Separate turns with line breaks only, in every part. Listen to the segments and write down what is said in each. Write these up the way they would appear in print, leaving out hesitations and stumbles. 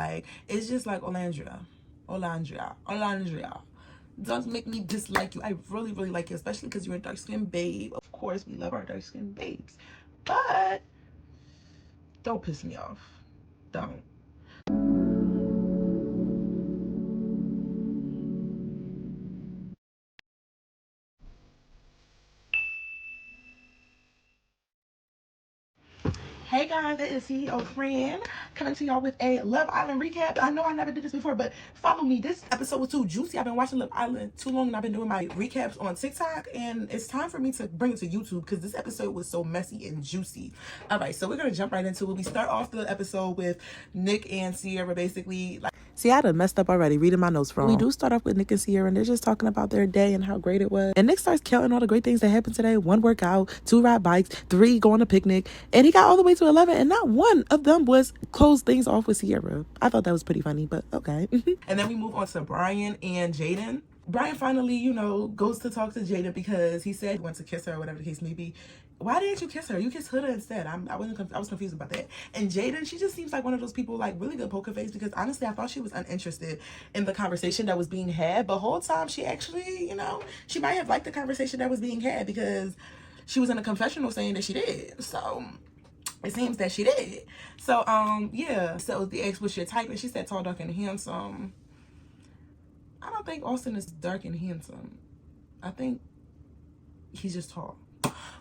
Like, it's just like Olandria. Don't make me dislike you. I really, really like you, especially because you're a dark-skinned babe. Of course, we love our dark-skinned babes. But don't piss me off. Don't. Hey guys, it is CEO Frann coming to y'all with a Love Island recap. I know I never did this before, but follow me. This episode was too juicy. I've been watching Love Island too long, and I've been doing my recaps on TikTok, and it's time for me to bring it to YouTube because this episode was so messy and juicy. All right, so we're gonna jump right into it. We start off the episode with Nick and Sierra basically like. See, I done messed up already reading my notes wrong. We do start off with Nick and Sierra, and they're just talking about their day and how great it was. And Nick starts counting all the great things that happened today. 1, workout, 2, ride bikes, 3, go on a picnic. And he got all the way to 11, and not one of them was close things off with Sierra. I thought that was pretty funny, but okay. And then we move on to Brian and Jaden. Brian finally, goes to talk to Jaden because he said he wants to kiss her or whatever the case may be. Why didn't you kiss her? You kissed Huda instead. I was confused about that. And Jaden, she just seems like one of those people, like, really good poker face, because honestly, I thought she was uninterested in the conversation that was being had. But whole time, she actually, she might have liked the conversation that was being had because she was in a confessional saying that she did. So it seems that she did. So, yeah. So the ex, was your type? And she said tall, dark, and handsome. I don't think Austin is dark and handsome. I think he's just tall.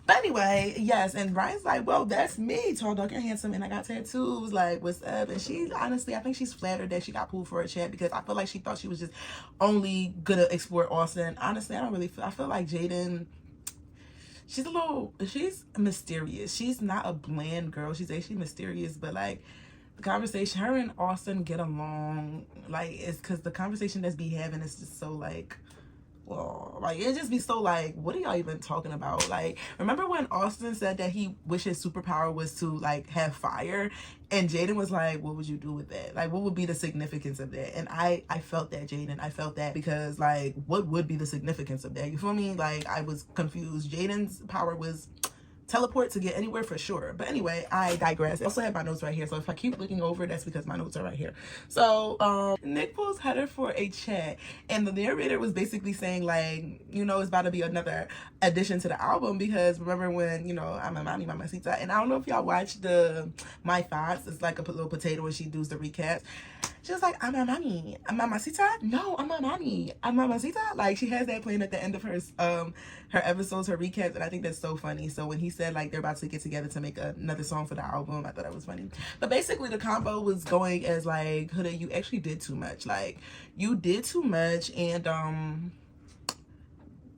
But anyway, yes, and Brian's like, well, that's me, tall, dark, and handsome, and I got tattoos, like, what's up? And she, honestly, I think she's flattered that she got pulled for a chat because I feel like she thought she was just only gonna explore Austin. Honestly, I feel like Jaden, she's mysterious. She's not a bland girl. She's actually mysterious, but, like, the conversation, her and Austin get along, like, it's because the conversation that's be having is just so, like, well, like, it just be so like, what are y'all even talking about? Like, remember when Austin said that he wished his superpower was to, like, have fire, and Jaden was like, what would you do with that? Like, what would be the significance of that? And I felt that, Jaden. I felt that because, like, what would be the significance of that? You feel me? Like, I was confused. Jaden's power was teleport to get anywhere for sure. But anyway, I digress. I also have my notes right here, so if I keep looking over, that's because my notes are right here. So Nick pulls Heather for a chat, and the narrator was basically saying, like, it's about to be another addition to the album because remember when I'm a mommy mamacita, and I don't know if y'all watched the My Thoughts. It's like a little potato when she does the recaps. She was like, I'm a mommy, I'm mamacita. No, I'm a mommy, I'm mamacita. Like, she has that playing at the end of her episodes, her recaps, and I think that's so funny. So when he said, like, they're about to get together to make another song for the album, I thought that was funny. But basically the combo was going as, like, Huda, you actually did too much. Like, you did too much, and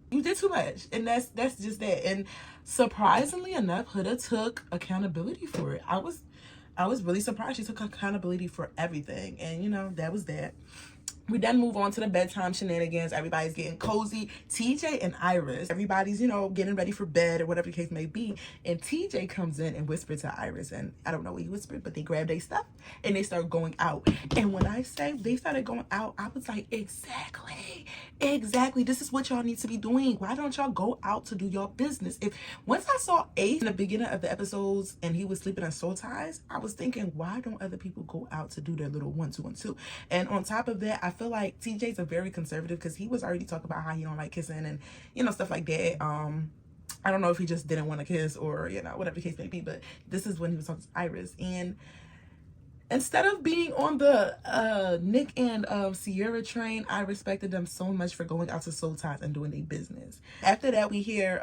you did too much, and that's just that. And surprisingly enough, Huda took accountability for it. I was really surprised she took accountability for everything, and that was that. We then move on to the bedtime shenanigans. Everybody's getting cozy. TJ and Iris, everybody's, getting ready for bed or whatever the case may be. And TJ comes in and whispers to Iris, and I don't know what he whispered, but they grabbed their stuff and they start going out. And when I say they started going out, I was like, exactly. This is what y'all need to be doing. Why don't y'all go out to do your business? Once I saw Ace in the beginning of the episodes and he was sleeping on soul ties, I was thinking, why don't other people go out to do their little 1, 2, and 2? And on top of that, I feel like TJ's a very conservative because he was already talking about how he don't like kissing and stuff like that. I don't know if he just didn't want to kiss or whatever the case may be, but this is when he was talking to Iris. And instead of being on the Nick and Sierra train, I respected them so much for going out to Soul Ties and doing their business. After that, we hear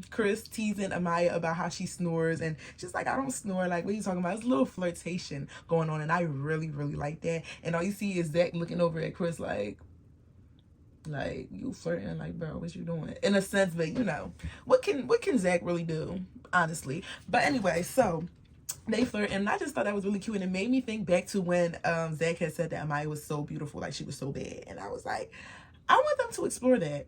Chris teasing Amaya about how she snores, and she's like, I don't snore. Like, what are you talking about? It's a little flirtation going on, and I really, really like that. And all you see is Zach looking over at Chris like you flirting, like, bro, what you doing? In a sense, but what can Zach really do, honestly? But anyway, so they flirt, and I just thought that was really cute, and it made me think back to when Zach had said that Amaya was so beautiful, like she was so bad, and I was like, I want them to explore that.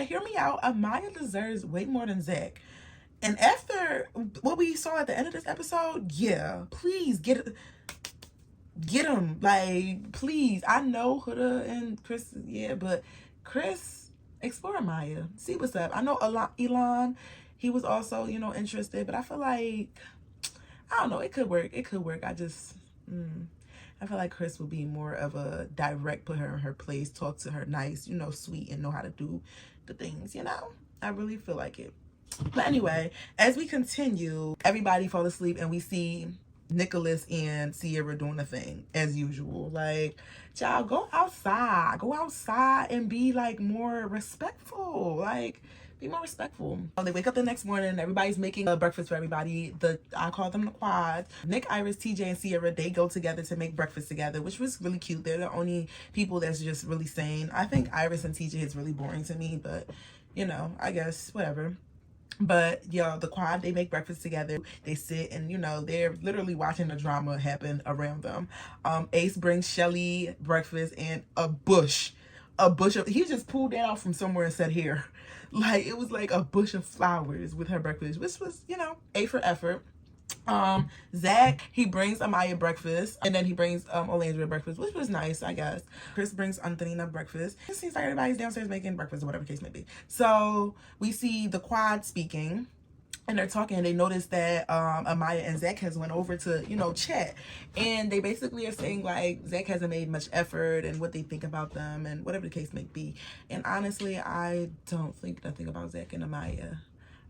Hear me out. Amaya deserves way more than Zach. And after what we saw at the end of this episode, yeah, please get him. Like, please. I know Huda and Chris, yeah, but Chris, explore Amaya. See what's up. I know Elon, he was also, interested, but I feel like, I don't know, it could work. I just, I feel like Chris will be more of a direct, put her in her place, talk to her nice, you know, sweet, and know how to do the things, you know? I really feel like it. But anyway, as we continue, everybody fall asleep and we see Nicholas and Sierra doing the thing as usual. Like, child, go outside and be like more respectful. Like, be more respectful. They wake up the next morning and everybody's making a breakfast for everybody. I call them the quads. Nick, Iris, TJ, and Sierra, they go together to make breakfast together, which was really cute. They're the only people that's just really sane. I think Iris and TJ is really boring to me, but you know, I guess whatever. But y'all, the quad, they make breakfast together. They sit and, you know, they're literally watching the drama happen around them. Ace brings Shelly breakfast and a bush of, he just pulled that out from somewhere and said here. Like, it was like a bush of flowers with her breakfast, which was, you know, A for effort. Zach, he brings Amaya breakfast, and then he brings Olandria breakfast, which was nice, I guess. Chris brings Antonina breakfast. It seems like everybody's downstairs making breakfast or whatever the case may be. So we see the quad speaking, and they're talking, and they notice that Amaya and Zach has went over to, you know, chat, and they basically are saying like Zach hasn't made much effort and what they think about them and whatever the case may be. And honestly, I don't think nothing about Zach and Amaya.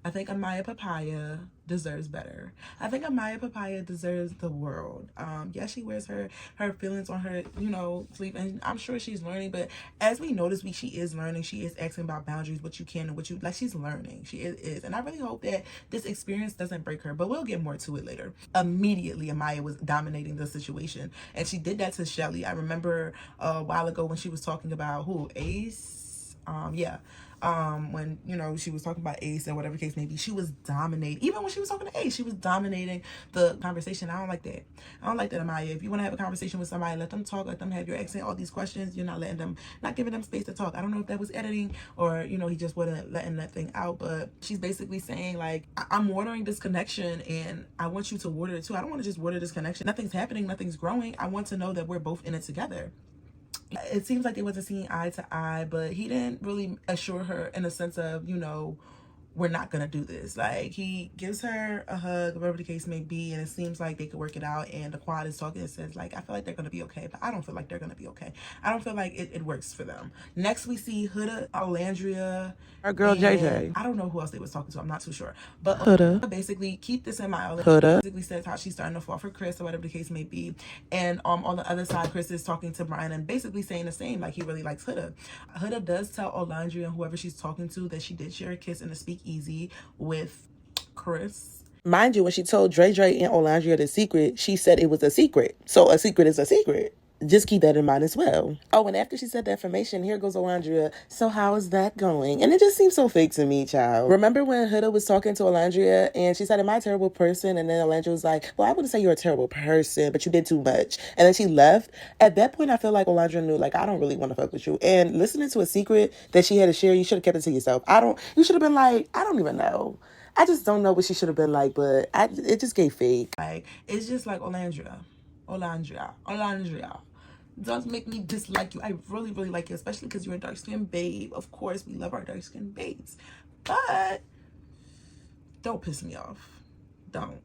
I think Amaya Papaya deserves better. I think Amaya Papaya deserves the world. Yeah, she wears her feelings on her, you know, sleeve, and I'm sure she's learning. But as we notice, she is learning. She is asking about boundaries, what you can and what you like. She's learning. She is, and I really hope that this experience doesn't break her. But we'll get more to it later. Immediately, Amaya was dominating the situation, and she did that to Shelly. I remember a while ago when she was talking about who, Ace. Yeah. When, you know, she was talking about Ace and whatever case may be, she was dominating. Even when she was talking to Ace, she was dominating the conversation. I don't like that. I don't like that, Amaya. If you want to have a conversation with somebody, let them talk, let them have your accent, all these questions. You're not letting them, not giving them space to talk. I don't know if that was editing or, you know, he just wasn't letting that thing out, but she's basically saying like, I'm watering this connection and I want you to water it too. I don't want to just water this connection. Nothing's happening, nothing's growing. I want to know that we're both in it together. It seems like they wasn't seeing eye to eye, but he didn't really assure her in a sense of, you know, we're not gonna do this. Like, he gives her a hug, whatever the case may be, and it seems like they could work it out. And the quad is talking and says like, I feel like they're gonna be okay, but I don't feel like they're gonna be okay. I don't feel like it works for them. Next we see Huda, Olandria,
our girl JJ.
I don't know who else they was talking to, I'm not too sure, but Huda, basically, keep this in mind, Huda basically says how she's starting to fall for Chris or whatever the case may be. And on the other side, Chris is talking to Brian and basically saying the same, like he really likes Huda. Huda does tell Olandria and whoever she's talking to that she did share a kiss in the speakeasy with Chris.
Mind you, when she told Dre and Olandria the secret, she said it was a secret. So a secret is a secret. Just keep that in mind as well. Oh, and after she said the information, here goes Olandria. So how is that going? And it just seems so fake to me, child. Remember when Huda was talking to Olandria and she said, am I a terrible person? And then Olandria was like, well, I wouldn't say you're a terrible person, but you did too much. And then she left. At that point, I feel like Olandria knew, like, I don't really want to fuck with you. And listening to a secret that she had to share, you should have kept it to yourself. You should have been like, I don't even know. I just don't know what she should have been like, but it just gave fake.
Like, it's just like Olandria. Does make me dislike you. I really, really like you, especially because you're a dark-skinned babe. Of course, we love our dark-skinned babes. But don't piss me off. Don't.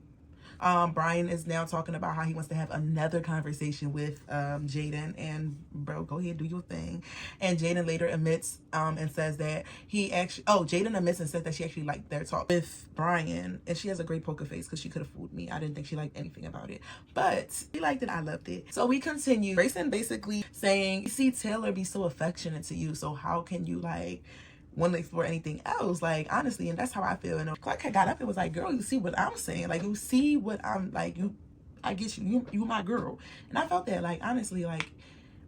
Brian is now talking about how he wants to have another conversation with Jaden, and bro, go ahead, do your thing. And Jaden later admits and says that Jaden admits and says that she actually liked their talk with Brian, and she has a great poker face because she could have fooled me. I didn't think she liked anything about it, but she liked it. I loved it. So we continue. Grayson basically saying, you see Taylor be so affectionate to you, so how can you like want to explore anything else? Like, honestly, and that's how I feel. And Clarke had got up and was like, girl, you see what I'm saying? Like, you see what I'm like, I get you my girl. And I felt that, like, honestly, like,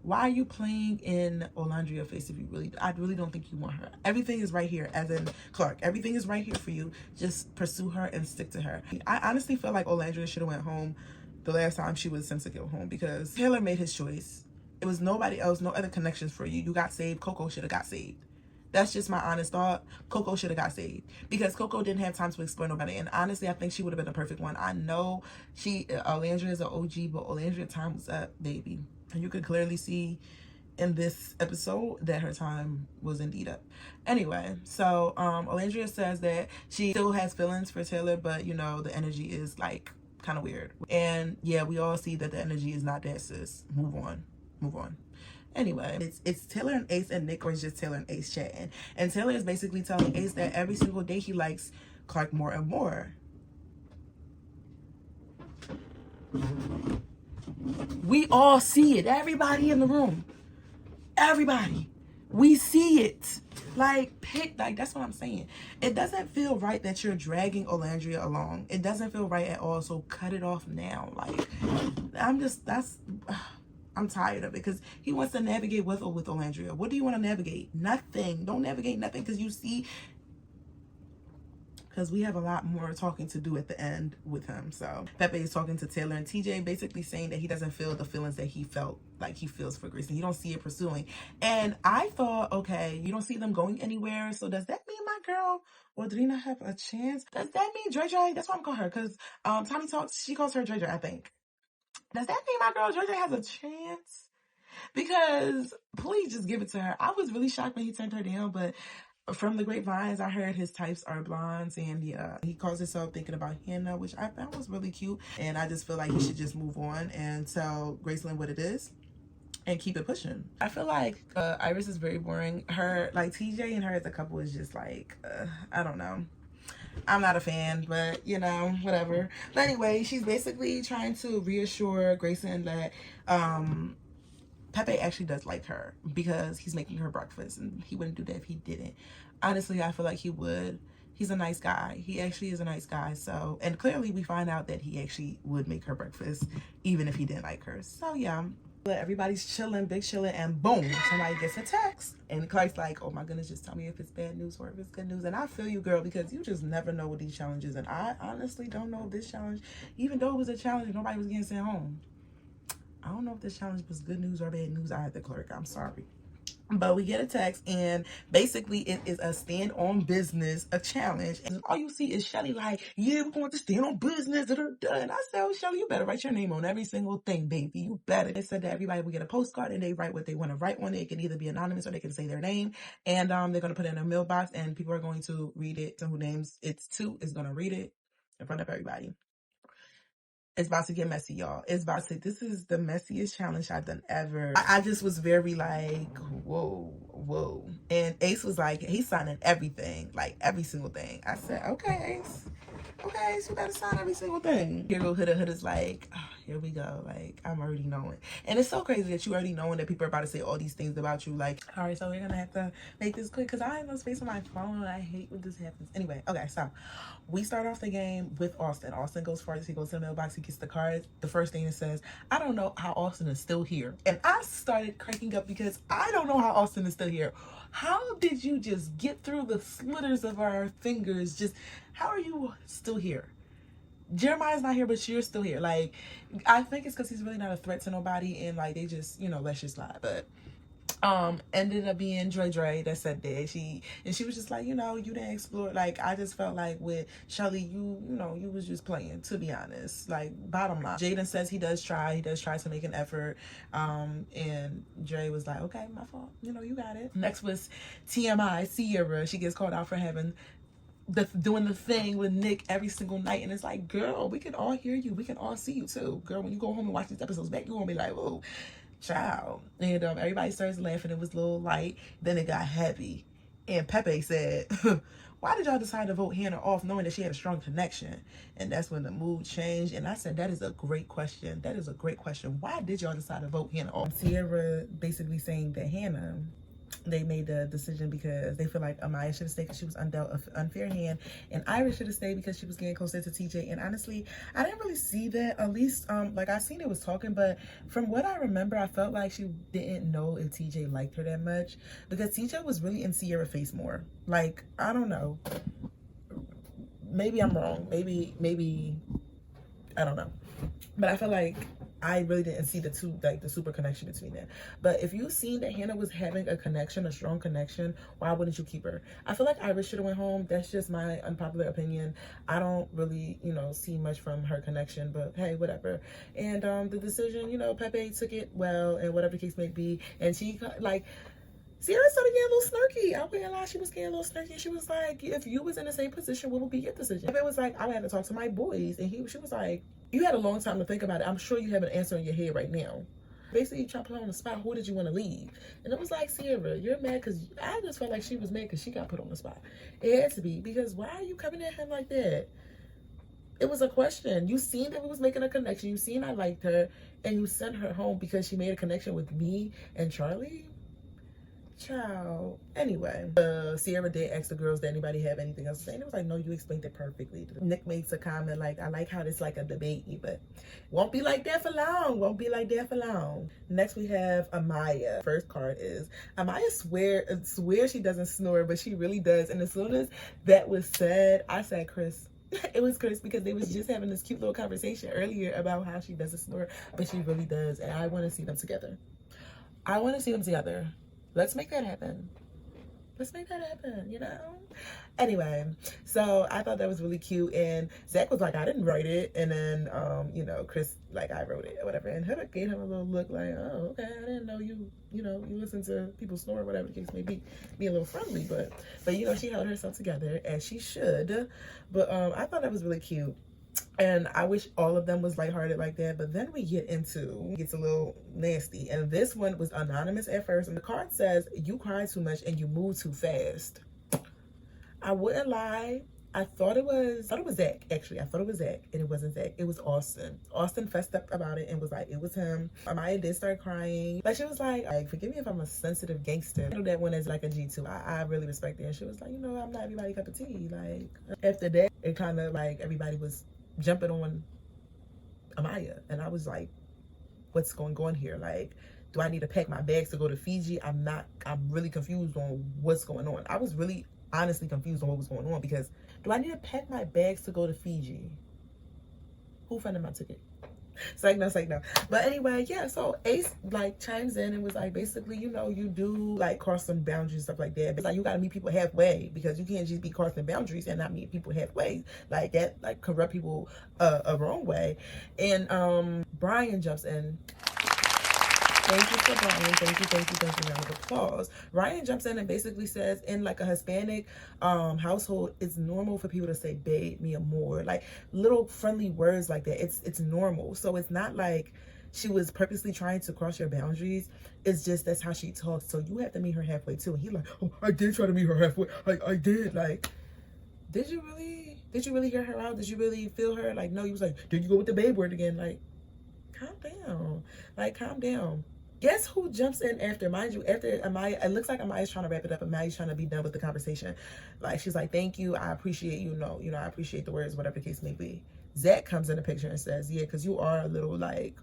why are you playing in Olandria face if I really don't think you want her. Everything is right here, as in Clarke. Everything is right here for you. Just pursue her and stick to her. I honestly feel like Olandria should have went home the last time she was sent to go home, because Taylor made his choice. It was nobody else, no other connections for you. You got saved. Coco should have got saved. That's just my honest thought. Coco should have got saved because Coco didn't have time to explore nobody. And honestly, I think she would have been the perfect one. I know Olandria is an OG, but Olandria time was up, baby. And you could clearly see in this episode that her time was indeed up. Anyway, so Olandria says that she still has feelings for Taylor, but, you know, the energy is like Kind of weird. And yeah, we all see that the energy is not that, sis. Move on. Move on. Anyway, it's Taylor and Ace and Nick, or it's just Taylor and Ace chatting. And Taylor is basically telling Ace that every single day he likes Clarke more and more. We all see it. Everybody in the room. Everybody. We see it. Like, that's what I'm saying. It doesn't feel right that you're dragging Olandria along. It doesn't feel right at all. So cut it off now. Like, I'm tired of it, because he wants to navigate with Olandria. What do you want to navigate? Nothing. Don't navigate nothing, because you see, because we have a lot more talking to do at the end with him. So Pepe is talking to Taylor and TJ, basically saying that he doesn't feel the feelings that he felt like he feels for Grace, and he don't see it pursuing. And I thought, okay, you don't see them going anywhere, so does that mean my girl Audrina have a chance? Does that mean Dre Dre? That's what I'm calling her, because Tommy talks, she calls her Dre Dre, I think. Does that mean my girl Dre Dre has a chance? Because please just give it to her. I was really shocked when he turned her down, but from the grapevines, I heard his types are blondes, and yeah, he calls himself thinking about Hannah, which I found was really cute. And I just feel like he should just move on and tell Graceland what it is and keep it pushing. I feel like Iris is very boring. Her, like, TJ and her as a couple is just like, I don't know. I'm not a fan, but you know, whatever. But anyway, she's basically trying to reassure Grayson that Pepe actually does like her, because he's making her breakfast, and he wouldn't do that if he didn't. Honestly, I feel like he would. He's a nice guy. He actually is a nice guy. So, and clearly we find out that he actually would make her breakfast even if he didn't like her. So yeah. But everybody's chilling, big chilling, and boom, somebody gets a text. And Clarke's like, oh my goodness, just tell me if it's bad news or if it's good news. And I feel you, girl, because you just never know with these challenges. And I honestly don't know if this challenge, even though it was a challenge, nobody was getting sent home. I don't know if this challenge was good news or bad news either, Clarke. I'm sorry. But we get a text, and basically it is a stand on business, a challenge. And all you see is Shelly like, yeah, we're going to stand on business. And I said, oh, Shelly, you better write your name on every single thing, baby. You better. They said that everybody will get a postcard, and they write what they want to write on it. It can either be anonymous or they can say their name. And they're going to put it in a mailbox, and people are going to read it. So who names it's to is going to read it in front of everybody. It's about to get messy, y'all. This is the messiest challenge I've done ever. I just was very like, whoa. And Ace was like, he's signing everything, like every single thing. I said, okay, Ace. Okay, so you better sign every single thing. Here go Huda. Huda's like, oh, here we go. Like, I'm already knowing. And it's so crazy that you already knowing that people are about to say all these things about you. Like, all right, so we're going to have to make this quick, because I have no space on my phone. I hate when this happens. Anyway, okay, so we start off the game with Austin. Austin goes first. He goes to the mailbox. He gets the cards. The first thing it says, I don't know how Austin is still here. And I started cracking up, because I don't know how Austin is still here. How did you just get through the slitters of our fingers? Just, how are you still here? Jeremiah's not here, but you're still here. Like, I think it's because he's really not a threat to nobody, and like, they just, you know, let's just lie. But ended up being Dre that said that. She was just like, you know, you didn't explore. Like, I just felt like with Shelly, you know, you was just playing, to be honest. Like, bottom line, Jaden says he does try to make an effort, and Dre was like, okay, my fault, you know, you got it. Next was TMI Sierra. She gets called out for having doing the thing with Nick every single night, and it's like, girl, we can all hear you, we can all see you too, girl. When you go home and watch these episodes back, you're gonna be like, oh, child. And everybody starts laughing. It was a little light, then it got heavy, and Pepe said, why did y'all decide to vote Hannah off knowing that she had a strong connection? And that's when the mood changed. And I said, that is a great question. Why did y'all decide to vote Hannah off? Sierra basically saying that Hannah, they made the decision because they feel like Amaya should have stayed because she was dealt an unfair hand, and Iris should have stayed because she was getting closer to TJ. And honestly, I didn't really see that. At least, like, I seen it was talking, but from what I remember, I felt like she didn't know if TJ liked her that much, because TJ was really in Sierra's face more. Like, I don't know. Maybe I'm wrong. Maybe I don't know. But I feel like I really didn't see the two, like, the super connection between them. But if you seen that Hannah was having a connection, a strong connection, why wouldn't you keep her? I feel like Iris should have went home. That's just my unpopular opinion. I don't really, you know, see much from her connection, but hey, whatever. And the decision, you know, Pepe took it well, and whatever the case may be. And she, like, Sierra started getting a little snarky. I wouldn't lie, she was getting a little snarky. She was like, if you was in the same position, what would be your decision? Pepe was like, I would have to talk to my boys. And she was like,
You had a long time to think about it. I'm sure you have an answer in your head right now. Basically, you try to put her on the spot. Who did you want to leave? And it was like, Sierra, you're mad because I just felt like she was mad because she got put on the spot. It had to be, because why are you coming at him like that? It was a question. You seen that we was making a connection. You seen I liked her, and you sent her home because she made a connection with me and Charlie. Ciao. Anyway, Sierra did ask the girls, did anybody have anything else to say? And it was like, no, you explained it perfectly. Nick makes a comment like, I like how it's like a debate, but won't be like that for long. Won't be like that for long. Next we have Amaya. First card is Amaya swear she doesn't snore, but she really does. And as soon as that was said, I said, Chris. It was Chris, because they was just having this cute little conversation earlier about how she doesn't snore, but she really does. And I want to see them together. I want to see them together. Let's make that happen. Let's make that happen, you know? Anyway, so I thought that was really cute. And Zach was like, I didn't write it. And then, you know, Chris, like, I wrote it or whatever. And Huda gave him a little look like, oh, okay, I didn't know you listen to people snore, whatever the case may be a little friendly. But you know, she held herself together, as she should. But I thought that was really cute. And I wish all of them was lighthearted like that. But then it gets a little nasty. And this one was anonymous at first. And the card says, you cry too much and you move too fast. I wouldn't lie. I thought it was Zach, actually. I thought it was Zach, and it wasn't Zach. It was Austin. Austin fessed up about it and was like, it was him. Amaya did start crying. Like, she was like, forgive me if I'm a sensitive gangster. I know that one is like a G2. I really respect it. And she was like, you know, I'm not everybody's cup of tea. Like, after that, it kind of like everybody was jumping on Amaya. And I was like, what's going on here? Like, do I need to pack my bags to go to Fiji? I'm really confused on what's going on. I was really honestly confused on what was going on, because do I need to pack my bags to go to Fiji? Who funded my ticket? It's like no. But anyway, yeah, so Ace like chimes in and was like, basically, you know, you do like cross some boundaries, stuff like that. But like, you gotta meet people halfway, because you can't just be crossing boundaries and not meet people halfway. Like that, like corrupt people a wrong way. And Brian jumps in. Thank you for Brian. Thank you. Round of applause. Ryan jumps in and basically says, in like a Hispanic household, it's normal for people to say babe, mi amor, like little friendly words like that. It's normal. So it's not like she was purposely trying to cross your boundaries. It's just that's how she talks. So you have to meet her halfway too. And he like, oh, I did try to meet her halfway. I did. Like, did you really hear her out? Did you really feel her? Like, no, you was like, did you go with the babe word again? Like, calm down. Like, calm down. Guess who jumps in after? Mind you, after Amaya, it looks like Amaya's trying to wrap it up. Amaya's trying to be done with the conversation. Like, she's like, thank you. I appreciate you. I appreciate the words, whatever the case may be. Zach comes in the picture and says, yeah, because you are a little like,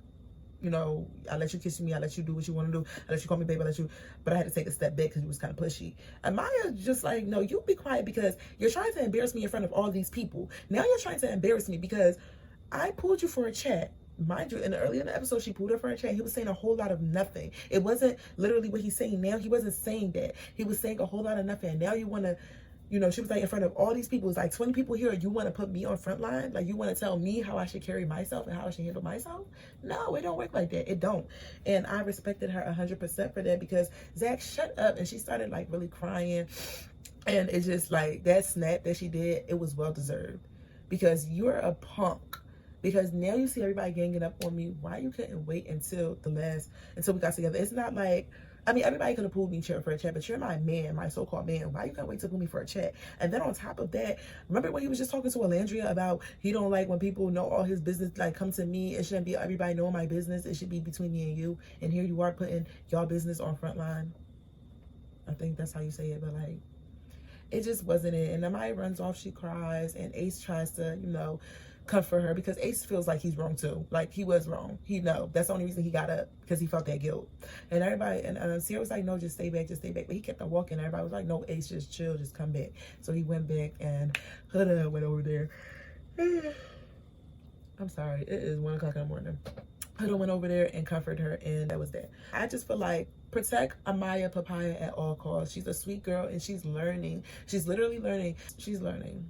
you know, I let you kiss me. I let you do what you want to do. I let you call me baby. But I had to take a step back because you was kind of pushy. Amaya just like, no, you be quiet, because you're trying to embarrass me in front of all these people. Now you're trying to embarrass me because I pulled you for a chat. Mind you, earlier in the episode, she pulled her for a chat. He was saying a whole lot of nothing. It wasn't literally what he's saying now. He wasn't saying that. He was saying a whole lot of nothing. And now you want to, you know, she was like in front of all these people. It's like 20 people here. You want to put me on front line? Like, you want to tell me how I should carry myself and how I should handle myself? No, it don't work like that. It don't. And I respected her 100% for that, because Zach shut up and she started like really crying. And it's just like that snap that she did, it was well deserved, because you're a punk. Because now you see everybody ganging up on me. Why you couldn't wait until we got together? It's not like, I mean, everybody could have pulled me for a chat, but you're my man, my so-called man. Why you couldn't wait to pull me for a chat? And then on top of that, remember when he was just talking to Olandria about he don't like when people know all his business, like come to me. It shouldn't be everybody knowing my business. It should be between me and you. And here you are putting y'all business on front line. I think that's how you say it, but like, it just wasn't it. And Amaya runs off, she cries, and Ace tries to, you know, comfort her, because Ace feels like he's wrong too. Like, he was wrong. That's the only reason he got up, because he felt that guilt. And everybody, and Sierra was like, no, just stay back. But he kept on walking. Everybody was like, no, Ace, just chill, just come back. So he went back, and Huda went over there. I'm sorry, it is 1 o'clock in the morning. Huda went over there and comforted her, and that was that. I just feel like, protect Amaya Papaya at all costs. She's a sweet girl, and she's learning. She's literally learning. She's learning.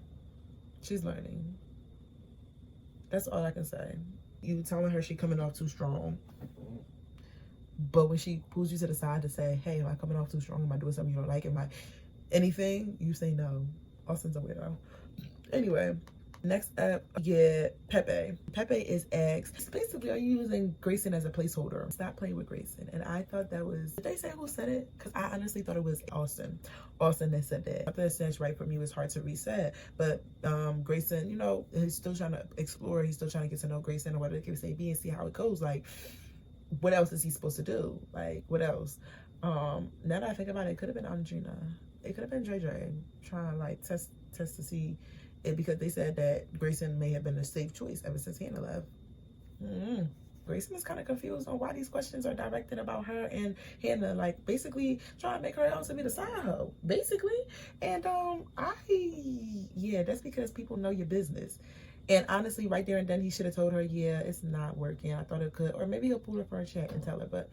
That's all I can say. You telling her she coming off too strong, but when she pulls you to the side to say, hey, am I coming off too strong? Am I doing something you don't like? Am I anything? You say no. Austin's a weirdo. Anyway,
Next up, yeah, Pepe. Pepe is asked, basically, are you using Grayson as a placeholder? Stop playing with Grayson. And I thought that was, did they say who said it? Because I honestly thought it was Austin. Austin that said that. After the sense right for me was hard to reset. But Grayson, you know, he's still trying to explore. He's still trying to get to know Grayson or whatever the case may be and see how it goes. Like, what else is he supposed to do? Like, what else? Now that I think about it, it could have been Andrina. It could have been Dre trying to like test to see it, because they said that Grayson may have been a safe choice ever since Hannah left. Grayson is kind of confused on why these questions are directed about her and Hannah, like basically trying to make her out to be the side hoe, basically. And yeah, that's because people know your business. And honestly, right there and then, he should have told her, yeah, it's not working. I thought it could. Or maybe he'll pull her for a chat and tell her. But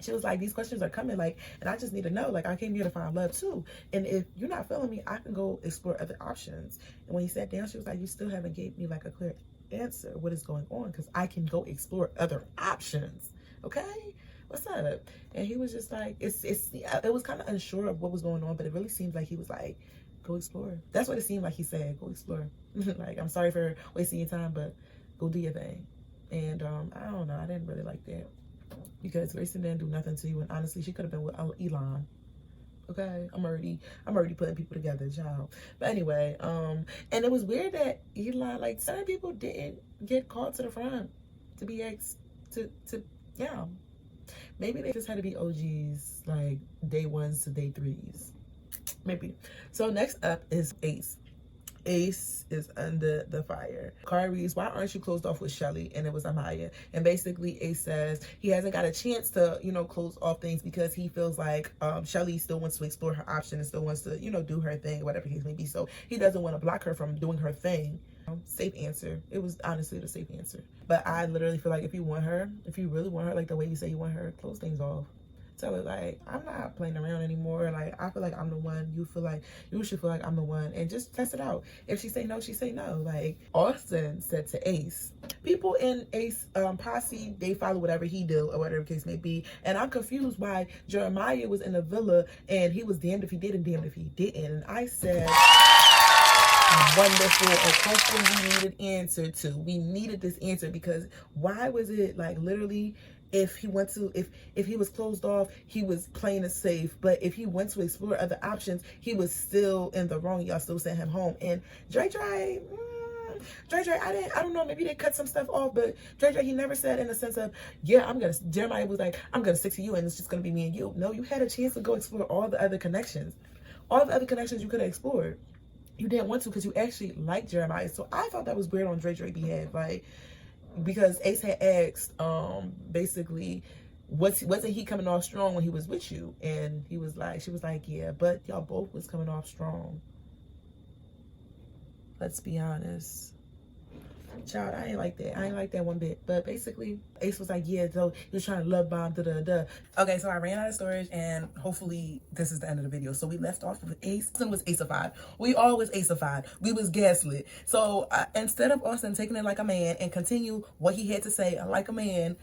she was like, these questions are coming, like, and I just need to know. Like, I came here to find love, too. And if you're not feeling me, I can go explore other options. And when he sat down, she was like, you still haven't gave me, like, a clear answer. What is going on? Because I can go explore other options. Okay? What's up? And he was just like, it was kind of unsure of what was going on, but it really seems like he was like, go explore. That's what it seemed like he said, go explore. Like, I'm sorry for wasting your time, but go do your thing. And I don't know, I didn't really like that, because Grayson didn't do nothing to you, and honestly, she could have been with Elon. Okay, I'm already putting people together, child. But anyway, and it was weird that Elon, like, certain people didn't get called to the front to be asked to yeah. Maybe they just had to be OGs, like day 1s to day 3s. Maybe. So next up is Ace. Ace is under the fire. Kari reads, why aren't you closed off with Shelly? And it was Amaya. And basically Ace says he hasn't got a chance to, you know, close off things because he feels like Shelly still wants to explore her option and still wants to, you know, do her thing, whatever the case may be. So he doesn't want to block her from doing her thing. Safe answer. It was honestly the safe answer. But I literally feel like if you want her, if you really want her, like the way you say you want her, close things off. Tell her, like, I'm not playing around anymore. Like, I feel like I'm the one. You feel like, you should feel like I'm the one. And just test it out. If she say no, she say no. Like, Austin said to Ace, people in Ace posse, they follow whatever he do or whatever the case may be. And I'm confused why Jeremiah was in the villa and he was damned if he did and damned if he didn't. And I said, wonderful, a question we needed answer to. We needed this answer, because why was it like literally, if he went to, if he was closed off, he was playing it safe, but if he went to explore other options, he was still in the wrong. Y'all still sent him home. And Dre, I don't know, maybe they cut some stuff off, but Dre, he never said in the sense of, yeah, Jeremiah was like, I'm gonna stick to you and it's just gonna be me and you. No, you had a chance to go explore all the other connections. All the other connections you could have explored. You didn't want to because you actually liked Jeremiah. So I thought that was weird on Dre behalf, like, because Ace had asked, basically, wasn't he coming off strong when he was with you? And he was like, she was like, yeah, but y'all both was coming off strong. Let's be honest. Child, I ain't like that. I ain't like that one bit. But basically, Ace was like, yeah, so he was trying to love bomb, da-da-da. Okay, so I ran out of storage, and hopefully this is the end of the video. So we left off with Ace. Austin was ACE-ified. We all was ACE-ified. We was gaslit. So instead of Austin taking it like a man and continue what he had to say like a man,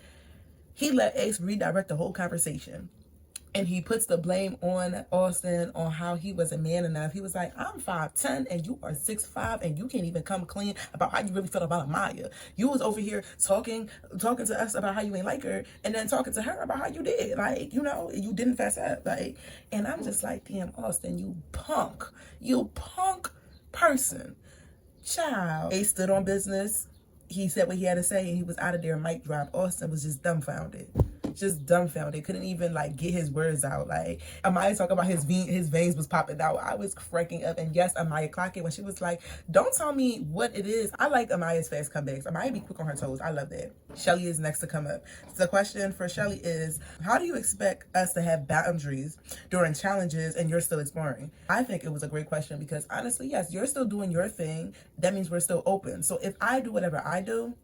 he let Ace redirect the whole conversation. And he puts the blame on Austin on how he wasn't man enough. He was like, I'm 5'10" and you are 6'5", and you can't even come clean about how you really felt about Amaya. You was over here talking to us about how you ain't like her, and then talking to her about how you did. Like, you know, you didn't fess up. Like, and I'm just like, damn, Austin, you punk person. Child. Ace stood on business. He said what he had to say, and he was out of there. Mic drop. Austin was just dumbfounded. Couldn't even like get his words out. Like, Amaya talking about his veins was popping out. I was cracking up. And yes, Amaya Clarke, when she was like, don't tell me what it is. I like Amaya's fast comebacks. Amaya be quick on her toes. I love that. Shelly is next to come up. So the question for Shelly is, how do you expect us to have boundaries during challenges and you're still exploring? I think it was a great question, because honestly, yes, you're still doing your thing. That means we're still open. So if I do whatever I do,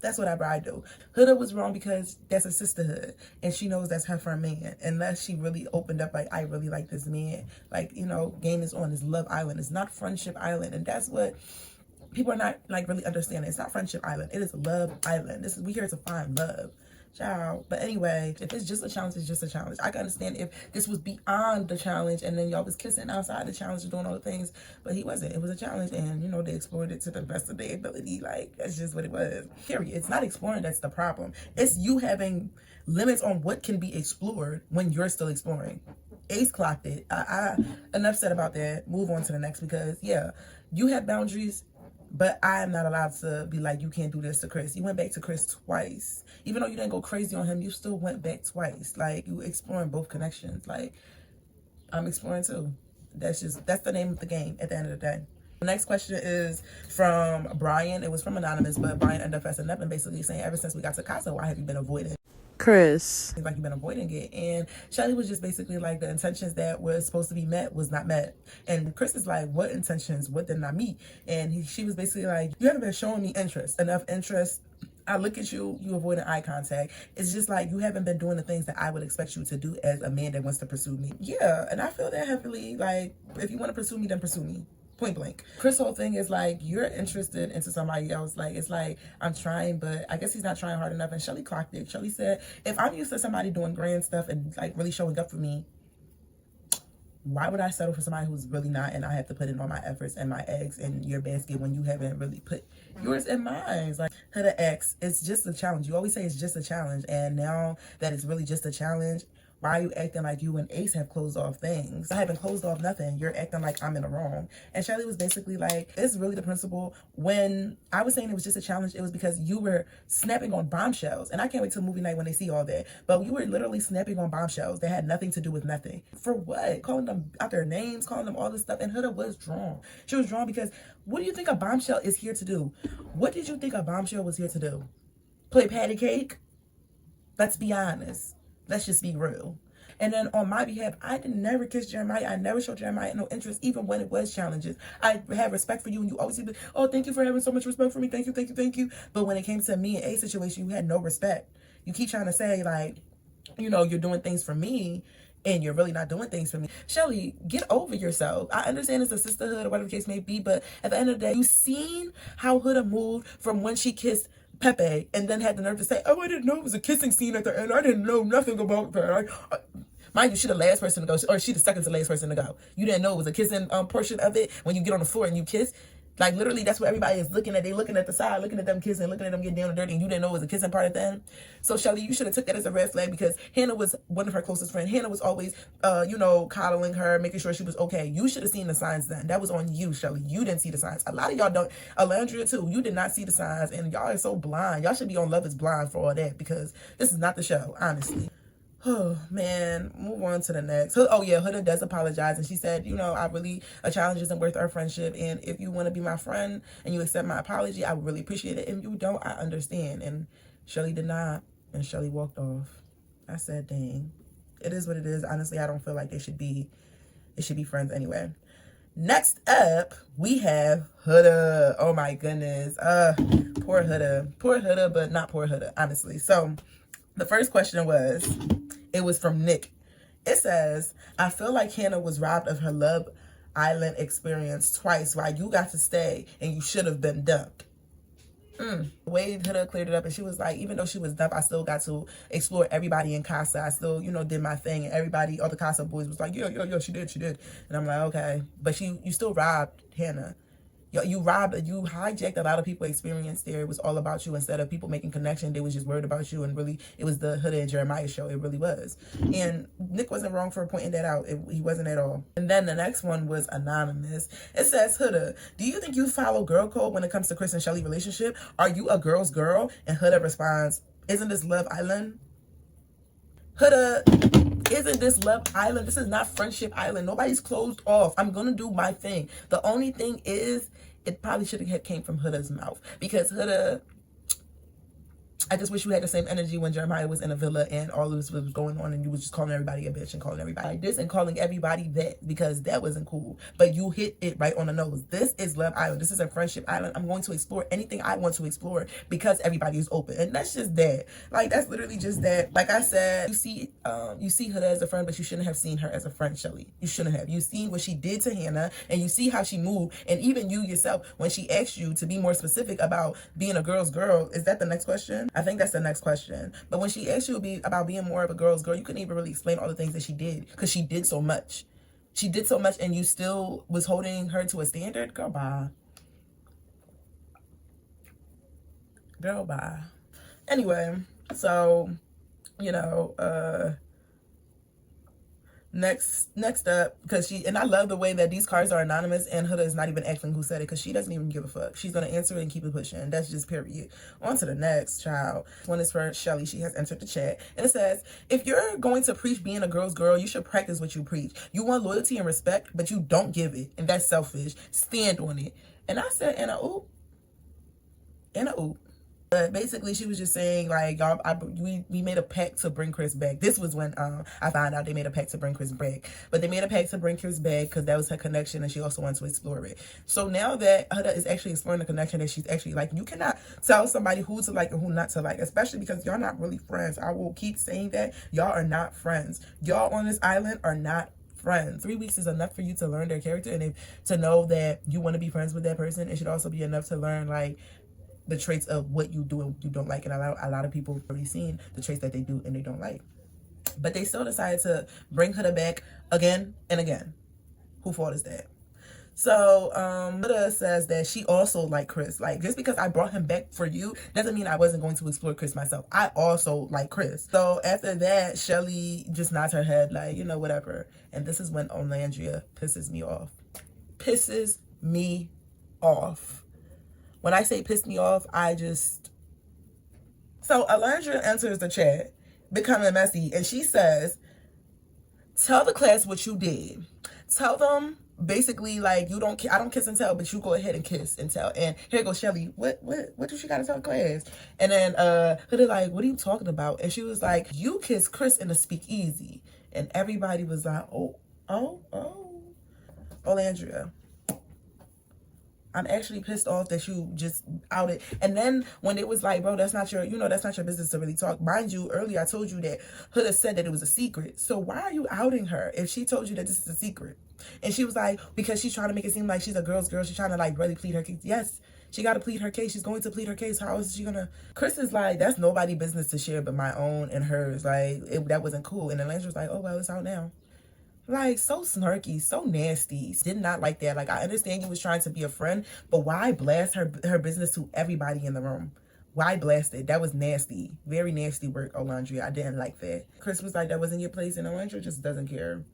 that's whatever I do. Huda was wrong because that's a sisterhood, and she knows that's her for a man. Unless she really opened up, like, I really like this man. Like, you know, game is on. It's Love Island. It's not Friendship Island, and that's what people are not like really understanding. It's not Friendship Island. It is Love Island. We here to find love. Child. But anyway, if it's just a challenge, it's just a challenge. I can understand if this was beyond the challenge and then y'all was kissing outside the challenge and doing all the things, but he wasn't. It was a challenge, and you know, they explored it to the best of their ability. Like, that's just what it was. Period. It's not exploring that's the problem. It's you having limits on what can be explored when you're still exploring. Ace clocked it. I enough said about that. Move on to the next, because yeah, you have boundaries, but I am not allowed to be like, you can't do this to Chris. You went back to Chris twice. Even though you didn't go crazy on him, you still went back twice. Like, you exploring both connections. Like, I'm exploring too. That's the name of the game at the end of the day. The next question is from Brian. It was from Anonymous, but Brian ended up fessing up and basically saying, ever since we got to Casa, why have you been avoiding
Chris?
Like, you've been avoiding it. And Shelly was just basically like, the intentions that were supposed to be met was not met. And Chris is like, what intentions? What did not meet? And she was basically like, you haven't been showing me enough interest. I look at you, you avoiding eye contact. It's just like, you haven't been doing the things that I would expect you to do as a man that wants to pursue me. Yeah, and I feel that heavily. Like, if you want to pursue me, then pursue me. Point blank. Chris' whole thing is like, you're interested into somebody else. Like, it's like, I'm trying, but I guess he's not trying hard enough. And Shelly clocked it. Shelly said, if I'm used to somebody doing grand stuff and like really showing up for me, why would I settle for somebody who's really not, and I have to put in all my efforts and my eggs in your basket when you haven't really put yours in mine? Like, to the ex, it's just a challenge. You always say it's just a challenge, and now that it's really just a challenge, why are you acting like you and Ace have closed off things? I haven't closed off nothing. You're acting like I'm in the wrong. And Shelly was basically like, it's really the principle. When I was saying it was just a challenge, it was because you were snapping on bombshells. And I can't wait till movie night when they see all that. But you were literally snapping on bombshells that had nothing to do with nothing. For what? Calling them out their names, calling them all this stuff. And Huda was drawn. She was drawn because, what do you think a bombshell is here to do? What did you think a bombshell was here to do? Play patty cake? Let's be honest. Let's just be real. And then on my behalf, I never kissed Jeremiah. I never showed Jeremiah no interest, even when it was challenges. I had respect for you, and you always said, oh, thank you for having so much respect for me. Thank you, thank you, thank you. But when it came to me and A situation, you had no respect. You keep trying to say, like, you know, you're doing things for me, and you're really not doing things for me. Shelly, get over yourself. I understand it's a sisterhood or whatever the case may be, but at the end of the day, you seen how Huda moved from when she kissed Pepe and then had the nerve to say, oh, I didn't know it was a kissing scene at the end. I didn't know nothing about that. Mind you, she the last person to go, or she the second to last person to go. You didn't know it was a kissing portion of it when you get on the floor and you kiss. Like, literally, that's what everybody is looking at. They looking at the side, looking at them kissing, looking at them getting down and dirty, and you didn't know it was a kissing part at the end. So, Shelly, you should have took that as a red flag, because Hannah was one of her closest friends. Hannah was always, coddling her, making sure she was okay. You should have seen the signs then. That was on you, Shelly. You didn't see the signs. A lot of y'all don't. Olandria, too. You did not see the signs, and y'all are so blind. Y'all should be on Love is Blind for all that, because this is not the show, honestly. Oh, man. Move on to the next. Oh, yeah. Huda does apologize. And she said, a challenge isn't worth our friendship. And if you want to be my friend and you accept my apology, I would really appreciate it. If you don't, I understand. And Shelly did not. And Shelly walked off. I said, dang. It is what it is. Honestly, I don't feel like it should be friends anyway. Next up, we have Huda. Oh, my goodness. Poor Huda. Poor Huda, but not poor Huda, honestly. So, the first question was from Nick. It says, I feel like Hannah was robbed of her Love Island experience twice while you got to stay and you should have been dumped. The way Huda cleared it up, and she was like, even though she was dumped, I still got to explore everybody in Casa. I still, did my thing, and everybody, all the Casa boys was like, yo, she did. And I'm like, okay. But you still robbed Hannah. You hijacked a lot of people's experience there. It was all about you. Instead of people making connection, they was just worried about you. And really, it was the Huda and Jeremiah show. It really was. And Nick wasn't wrong for pointing that out. He wasn't at all. And then the next one was Anonymous. It says, Huda, do you think you follow girl code when it comes to Chris and Shelly relationship? Are you a girl's girl? And Huda responds, isn't this Love Island? Huda, isn't this Love Island? This is not Friendship Island. Nobody's closed off. I'm going to do my thing. The only thing is, it probably should have came from Huda's mouth, because Huda, I just wish you had the same energy when Jeremiah was in a villa and all of this was going on and you was just calling everybody a bitch and calling everybody this and calling everybody that, because that wasn't cool. But you hit it right on the nose. This is Love Island. This is a Friendship Island. I'm going to explore anything I want to explore because everybody is open. And that's just that. Like, that's literally just that. Like I said, you see Huda as a friend, but you shouldn't have seen her as a friend, Shelly. You shouldn't have. You seen what she did to Hannah, and you see how she moved. And even you yourself, when she asked you to be more specific about being a girl's girl, is that the next question? I think that's the next question. But when she asked you about being more of a girl's girl, you couldn't even really explain all the things that she did because she did so much. She did so much and you still was holding her to a standard? Girl, bye. Girl, bye. Anyway, so, you know, next up, because and I love the way that these cards are anonymous and Huda is not even asking who said it because she doesn't even give a fuck. She's going to answer it and keep it pushing. That's just period. On to the next, child. One is for Shelly. She has entered the chat. And it says, if you're going to preach being a girl's girl, you should practice what you preach. You want loyalty and respect, but you don't give it. And that's selfish. Stand on it. And I said, and a oop. And a oop. But basically, she was just saying, like, y'all, we made a pact to bring Chris back. This was when I found out they made a pact to bring Chris back. But they made a pact to bring Chris back because that was her connection and she also wanted to explore it. So now that Huda is actually exploring the connection that she's actually like, you cannot tell somebody who to like and who not to like, especially because y'all not really friends. I will keep saying that. Y'all are not friends. Y'all on this island are not friends. 3 weeks is enough for you to learn their character and to know that you want to be friends with that person. It should also be enough to learn, like, the traits of what you do and you don't like. And a lot of people have already seen the traits that they do and they don't like. But they still decided to bring Huda back again and again. Who fault is that? So Huda says that she also liked Chris. Like, just because I brought him back for you doesn't mean I wasn't going to explore Chris myself. I also like Chris. So after that, Shelly just nods her head like, you know, whatever. And this is when Olandria pisses me off. Pisses me off. When I say piss me off, So Olandria enters the chat, becoming messy, and she says, tell the class what you did. Tell them, basically, like, I don't kiss and tell, but you go ahead and kiss and tell. And here goes Shelly, what do she got to tell the class? And then Huda like, what are you talking about? And she was like, you kissed Chris in the speakeasy. And everybody was like, oh. Olandria, I'm actually pissed off that you just outed. And then when it was like, bro, that's not your business to really talk. Mind you, earlier I told you that Huda said that it was a secret. So why are you outing her if she told you that this is a secret? And she was like, because she's trying to make it seem like she's a girl's girl. She's trying to, like, really plead her case. Yes, she got to plead her case. She's going to plead her case. How is she going to? Chris is like, that's nobody's business to share but my own and hers. Like, that wasn't cool. And then Lance was like, oh, well, it's out now. Like, so snarky, so nasty. Did not like that. Like, I understand you was trying to be a friend, but why blast her business to everybody in the room? Why blast it? That was nasty. Very nasty work, Olandria. I didn't like that. Chris was like, that wasn't your place, and Olandria just doesn't care.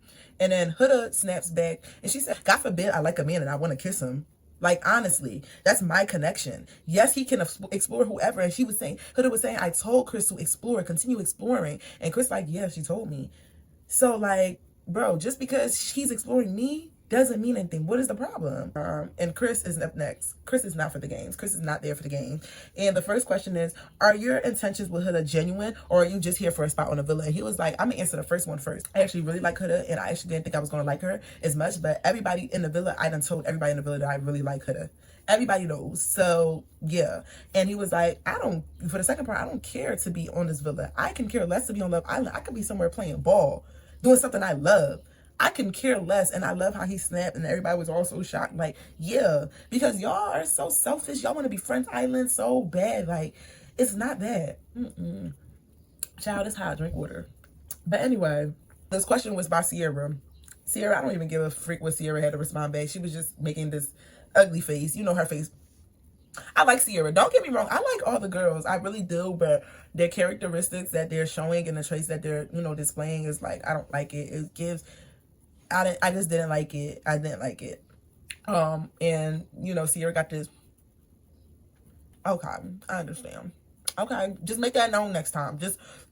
And then Huda snaps back, and she said, God forbid I like a man and I want to kiss him. Like, honestly, that's my connection. Yes, he can explore whoever. And Huda was saying, I told Chris to explore, continue exploring. And Chris like, yeah, she told me. So, like, bro, just because she's exploring me doesn't mean anything. What is the problem? And Chris is up next. Chris is not for the games. Chris is not there for the games. And the first question is, are your intentions with Huda genuine, or are you just here for a spot on the villa? And he was like, I'm gonna answer the first one first. I actually really like Huda, and I actually didn't think I was gonna like her as much, but everybody in the villa, I done told everybody in the villa that I really like Huda. Everybody knows. So yeah. And he was like, for the second part, I don't care to be on this villa. I can care less to be on Love Island. I could be somewhere playing ball, doing something I love. I can care less. And I love how he snapped and everybody was all so shocked. Like, yeah, because y'all are so selfish. Y'all want to be Friends Island so bad. Like, it's not that. Child, it's how I drink water. But anyway, this question was by Sierra. Sierra, I don't even give a freak what Sierra had to respond back. She was just making this ugly face. You know her face. I like Sierra. Don't get me wrong. I like all the girls. I really do. But their characteristics that they're showing and the traits that they're, displaying is like, I don't like it. It gives... I just didn't like it. I didn't like it. And, Sierra got this. Okay, I understand. Okay, just make that known next time.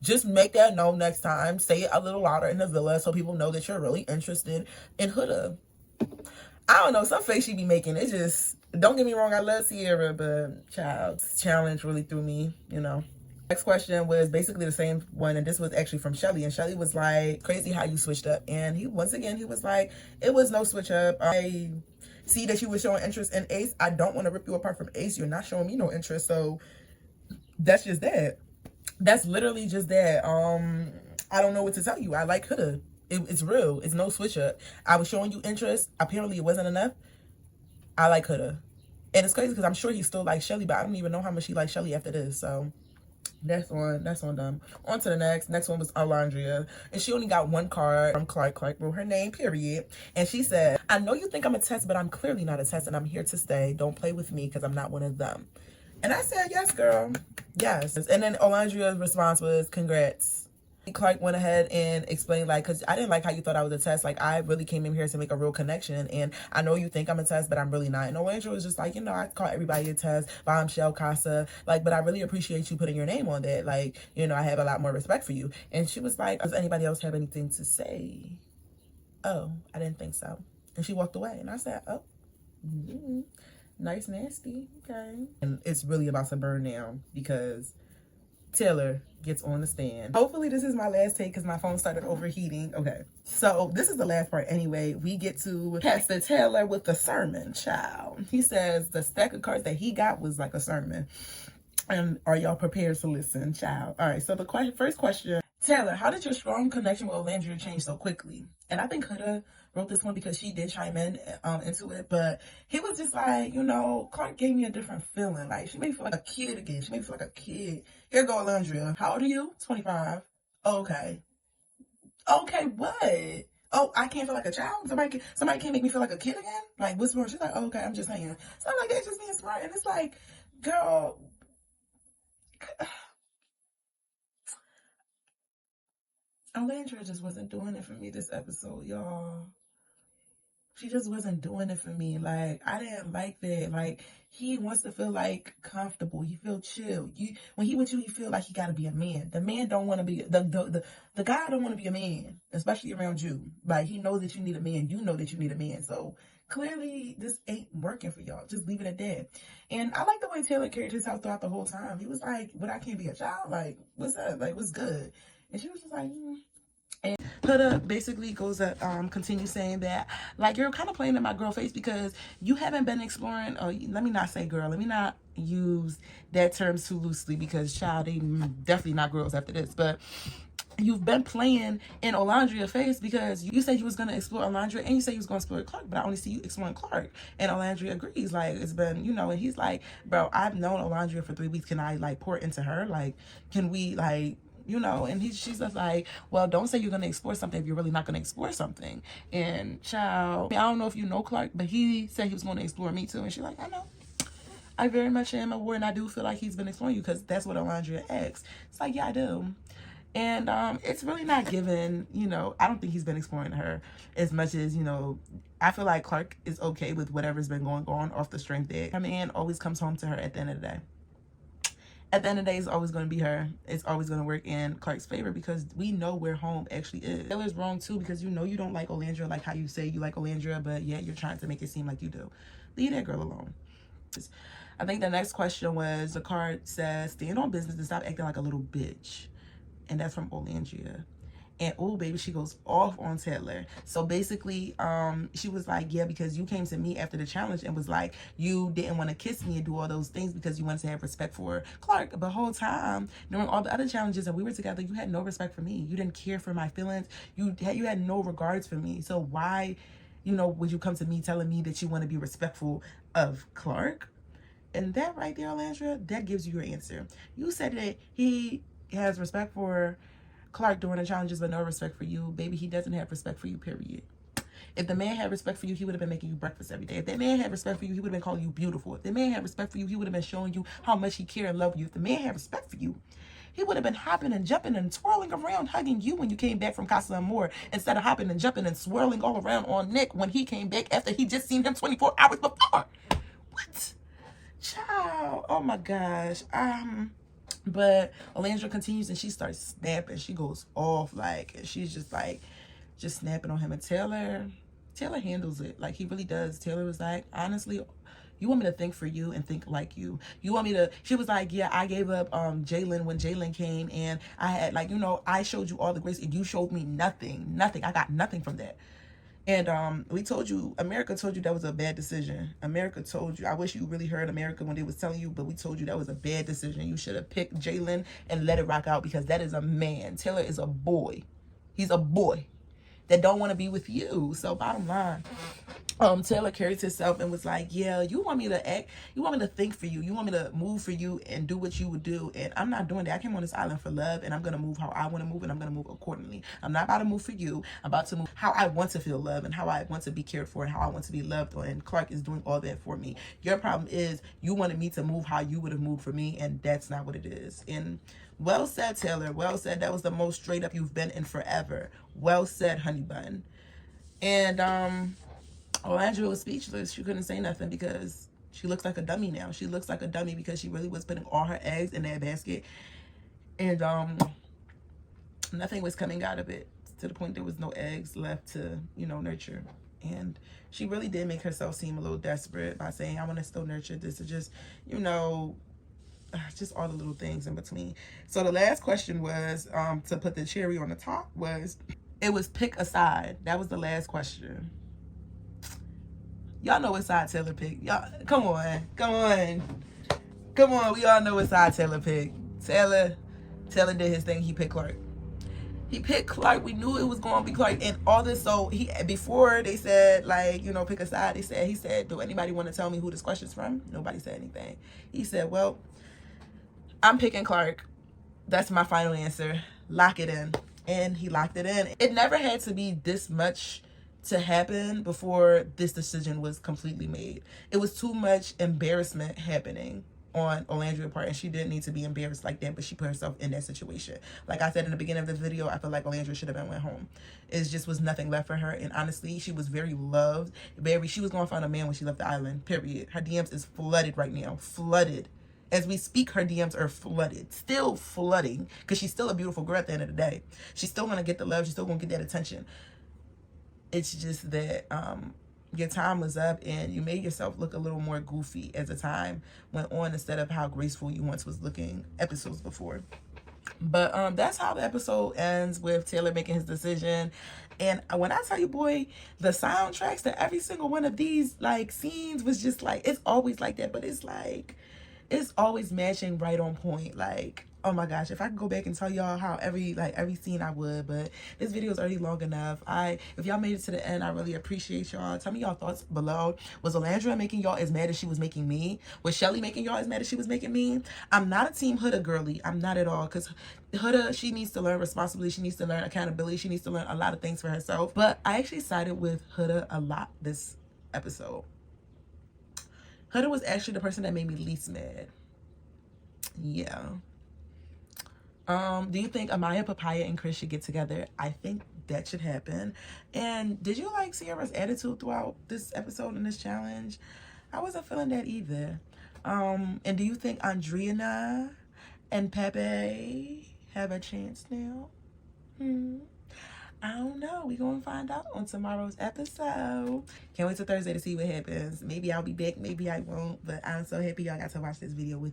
Just make that known next time. Say it a little louder in the villa so people know that you're really interested in Huda. I don't know, some face she be making. It just, don't get me wrong, I love Sierra, but child's challenge really threw me, Next question was basically the same one, and this was actually from Shelly, and Shelly was like, crazy how you switched up. And he was like, it was no switch up. I see that you were showing interest in Ace. I don't want to rip you apart from Ace. You're not showing me no interest, so that's just that. That's literally just that. I don't know what to tell you. I like Huda. It's real. It's no switch up. I was showing you interest. Apparently it wasn't enough. I like Huda. And it's crazy because I'm sure he still likes Shelly, but I don't even know how much he likes Shelly after this, so
That's on them. On to the next one was Olandria, and she only got one card from Clarke. Clarke wrote her name, period, and she said, I know you think I'm a test, but I'm clearly not a test, and I'm here to stay. Don't play with me because I'm not one of them. And I said, yes, girl, yes. And then Olandria's response was, congrats. Clarke went ahead and explained, like, because I didn't like how you thought I was a test. Like, I really came in here to make a real connection, and I know you think I'm a test, but I'm really not. And Olandria was just like, I call everybody a test, Bombshell, Casa, like, but I really appreciate you putting your name on that. Like, I have a lot more respect for you. And she was like, does anybody else have anything to say? Oh, I didn't think so. And she walked away, and I said, oh, nice, nasty, okay. And it's really about to burn now because Taylor gets on the stand. Hopefully this is my last take because my phone started overheating. Okay, so this is the last part anyway. We get to Pastor Taylor with the sermon, child. He says the stack of cards that he got was like a sermon. And are y'all prepared to listen, child? All right, so the first question, Taylor, how did your strong connection with Olandria change so quickly? And I think Huda wrote this one because she did chime in into it, but he was just like, Clarke gave me a different feeling. Like, she made me feel like a kid again. She made me feel like a kid. Here go Olandria. How old are you? 25. Okay. Okay, what? Oh, I can't feel like a child? Somebody can't make me feel like a kid again? Like, what's wrong? She's like, oh, okay, I'm just saying. So I'm like, that's just being smart. And it's like, girl, Olandria just wasn't doing it for me this episode, y'all. She just wasn't doing it for me. Like, I didn't like that. Like, he wants to feel like comfortable. He feel chill. When he with you, he feel like he gotta be a man. The man don't want to be the guy don't want to be a man, especially around you. Like, he knows that you need a man. You know that you need a man. So clearly, this ain't working for y'all. Just leave it at that. And I like the way Taylor carried himself throughout the whole time. He was like, "But I can't be a child. Like, what's up? Like, what's good?" And she was just like, And Huda basically goes to continue saying that, like, you're kind of playing in my girl face because you haven't been exploring, or let me not say girl, let me not use that term too loosely because, child, they definitely not girls after this, but you've been playing in Olandria's face because you said you was going to explore Olandria and you said you was going to explore Clarke, but I only see you exploring Clarke. And Olandria agrees. Like, it's been, and he's like, bro, I've known Olandria for 3 weeks. Can I, like, pour into her? Like, can we, like, and she's just like, well, don't say you're going to explore something if you're really not going to explore something. And child, I don't know if you know Clarke, but he said he was going to explore me too. And she's like, I know. I very much am aware, and I do feel like he's been exploring you because that's what Olandria asks. It's like, yeah, I do. And it's really not given, I don't think he's been exploring her as much as, I feel like Clarke is okay with whatever's been going on off the strength that her man always comes home to her at the end of the day. At the end of the day, it's always going to be her. It's always going to work in Clarke's favor because we know where home actually is. Taylor's wrong too because you don't like Olandria like how you say you like Olandria, but yet you're trying to make it seem like you do. Leave that girl alone. I think the next question was, the card says, stand on business and stop acting like a little bitch. And that's from Olandria. And oh baby, she goes off on Taylor. So basically, she was like, yeah, because you came to me after the challenge and was like, you didn't want to kiss me and do all those things because you wanted to have respect for Clarke. But the whole time, during all the other challenges that we were together, you had no respect for me. You didn't care for my feelings. You had no regards for me. So why, would you come to me telling me that you want to be respectful of Clarke? And that right there, Olandria, that gives you your answer. You said that he has respect for Clarke during the challenges, but no respect for you. Baby, he doesn't have respect for you, period. If the man had respect for you, he would have been making you breakfast every day. If that man had respect for you, he would have been calling you beautiful. If the man had respect for you, he would have been showing you how much he cared and loved you. If the man had respect for you, he would have been hopping and jumping and twirling around, hugging you when you came back from Casa Amor, instead of hopping and jumping and swirling all around on Nick when he came back after he just seen him 24 hours before. What? Child, oh my gosh. But Olandria continues and she starts snapping. She goes off, like, and she's just like, just snapping on him. And Taylor handles it. Like, he really does. Taylor was like, honestly, you want me to think for you and think like you. You want me to, she was like, yeah, I gave up Jalen when Jalen came and I had, like, I showed you all the grace and you showed me nothing. I got nothing from that. And we told you, America told you that was a bad decision. America told you, I wish you really heard America when they was telling you, but we told you that was a bad decision. You should have picked Jalen and let it rock out because that is a man. Taylor is a boy. He's a boy.
that don't want to be with you. So bottom line, Taylor carried himself and was like, yeah, you want me to act, you want me to think for you, you want me to move for you and do what you would do, and I'm not doing that. I came on this island for love, and I'm gonna move how I want to move, and I'm gonna move accordingly. I'm not about to move for you. I'm about to move how I want to feel love and how I want to be cared for and how I want to be loved on, and Clarke is doing all that for me. Your problem is you wanted me to move how you would have moved for me, and that's not what it is. And well said, Taylor. Well said. That was the most straight up you've been in forever. Well said, honey bun. And Olandria was speechless. She couldn't say nothing because she looks like a dummy now. She looks like a dummy because she really was putting all her eggs in that basket. And nothing was coming out of it, to the point there was no eggs left to, nurture. And she really did make herself seem a little desperate by saying, I want to still nurture this. To just, just all the little things in between. So the last question was, to put the cherry on the top, it was pick a side. That was the last question. Y'all know what side Taylor picked. Y'all, come on. We all know what side Taylor picked. Taylor did his thing. He picked Clarke. We knew it was going to be Clarke. And all this, so before they said, pick a side, he said, do anybody want to tell me who this question's from? Nobody said anything. He said, well, I'm picking Clarke. That's my final answer. Lock it in. And he locked it in. It never had to be this much to happen before this decision was completely made. It was too much embarrassment happening on Olandria's part, and she didn't need to be embarrassed like that, but she put herself in that situation. Like I said in the beginning of the video, I feel like Olandria should have been went home. It just was nothing left for her, and honestly, she was very loved. She was going to find a man when she left the island, period. Her DMs is flooded right now. Flooded. As we speak, her DMs are flooded. Still flooding, because she's still a beautiful girl at the end of the day. She's still going to get the love. She's still going to get that attention. It's just that your time was up, and you made yourself look a little more goofy as the time went on, instead of how graceful you once was looking episodes before. But that's how the episode ends, with Taylor making his decision. And when I tell you, boy, the soundtracks to every single one of these scenes was just it's always like that, but it's always matching right on point. Oh my gosh, if I could go back and tell y'all how every scene, I would, but this video is already long enough. If y'all made it to the end, I really appreciate y'all. Tell me y'all thoughts below. Was Olandria making y'all as mad as she was making me? Was Shelly making y'all as mad as she was making me? I'm not a team Huda girly. I'm not at all, because Huda, she needs to learn responsibility. She needs to learn accountability. She needs to learn a lot of things for herself. But I actually sided with Huda a lot this episode. Huda was actually the person that made me least mad. Yeah. Do you think Amaya, Papaya, and Chris should get together? I think that should happen. And did you like Sierra's attitude throughout this episode and this challenge? I wasn't feeling that either. And do you think Andriana and Pepe have a chance now? I don't know. We're going to find out on tomorrow's episode. Can't wait till Thursday to see what happens. Maybe I'll be back. Maybe I won't. But I'm so happy y'all got to watch this video with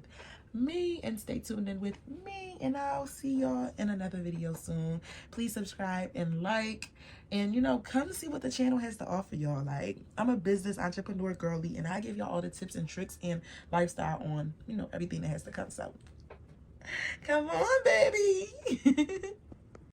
me, and stay tuned in with me, and I'll see y'all in another video soon. Please subscribe and like, and come see what the channel has to offer y'all. I'm a business entrepreneur girly, and I give y'all all the tips and tricks and lifestyle on everything that has to come. So come on, baby.